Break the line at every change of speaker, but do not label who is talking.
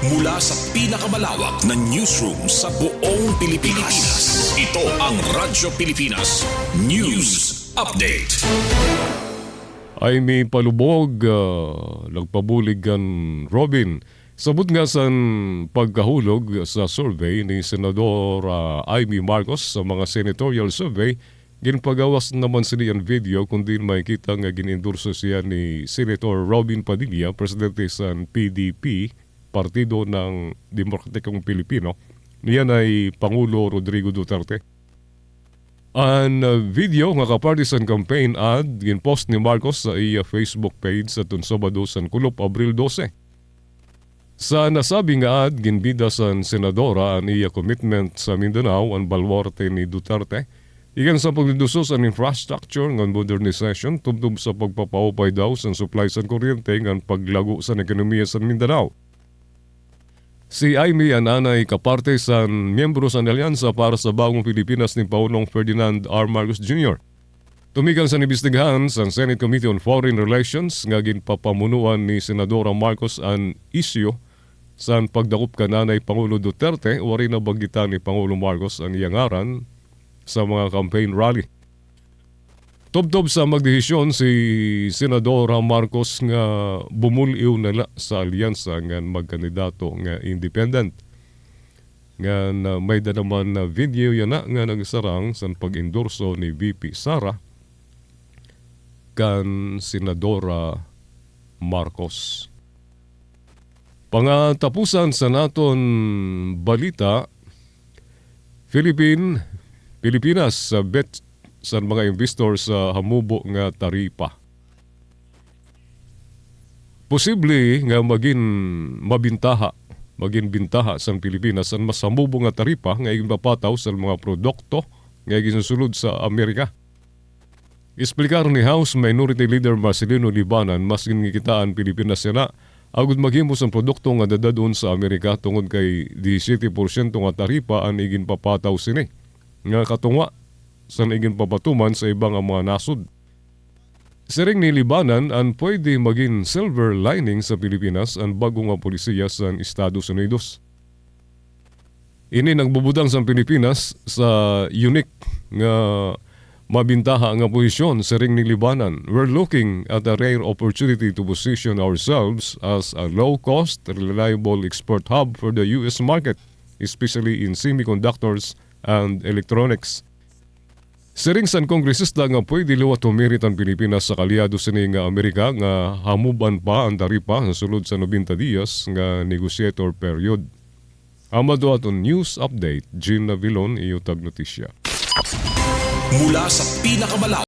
Mula sa pinakamalawak na newsroom sa buong Pilipinas. Ito ang Radyo Pilipinas News Update.
Ay may palubog, nagpabuligan Robin. Sabot nga sa pagkahulog sa survey ni Senador Amy Marcos sa mga senatorial survey, ginpagawas naman sila ang video kundi makikita nga ginendorso siya ni Senator Robin Padilla, presidente sa PDP, Partido ng Demokratikong Pilipino. Niyan ay Pangulo Rodrigo Duterte. Ang video nga kapartisan campaign ad ginpost ni Marcos sa iya Facebook page sa Sabado sa Kulop, Abril 12. Sa nasabi nga ad, ginbida sa senadora ang iya commitment sa Mindanao ang balwarte ni Duterte. Ikan sa pagdudusos ang infrastructure ng modernization tubtub sa pagpapaupay daw sa supply sa kuryente ng paglago sa ekonomiya sa Mindanao. Si Amy ang anay kaparte sa miyembro sa Alyansa para sa Bagong Pilipinas ni Paulong Ferdinand R. Marcos Jr. Tumigang sa nibistighan sa Senate Committee on Foreign Relations nga ginpapamunuan ni Senadora Marcos ang isyu sa pagdakup kananay Pangulo Duterte o rin na bagitan ni Pangulo Marcos ang iyangaran sa mga campaign rally. Tubtob sa magdesisyon si Senadora Marcos nga bumuliw nala sa alyansa nga magkandidato nga independent. Nga may naman na video yan nga nagsarang sa pag-endorso ni VP Sara kan Senadora Marcos. Pangatapusan sa naton balita, Pilipinas sa bet sa mga investor sa hamubo nga taripa. Posible nga maging bintaha sa Pilipinas ang mas hamubo nga taripa nga ipapataw sa mga produkto nga gisusulod sa Amerika. Isplikar ni House Minority Leader Marcelino Libanan mas ginikitaan Pilipinas na agud maghimos ang produkto nga dadadon sa Amerika tungod kay 17% nga taripa ang igin papataw sini. Nga katunga sa igin papatuman sa ibang mga nasod. Siring ni Libanan ang pwede maging silver lining sa Pilipinas ang bagong nga polisiya sa Estados Unidos. Ini nagbubudang sa Pilipinas sa unique nga mabintaha nga posisyon siring ni Libanan. We're looking at a rare opportunity to position ourselves as a low-cost, reliable export hub for the U.S. market, especially in semiconductors and electronics. Siring san kongresista nga pwede liwat humirit ang Pilipinas sa kalyado sini nga Amerika nga hamuban pa ang taripa sa sulod sa 90 diyas nga negotiator period. Amado aton news update, Gina Vilon, iyo tag notisya.
Mula sa pinakamalawak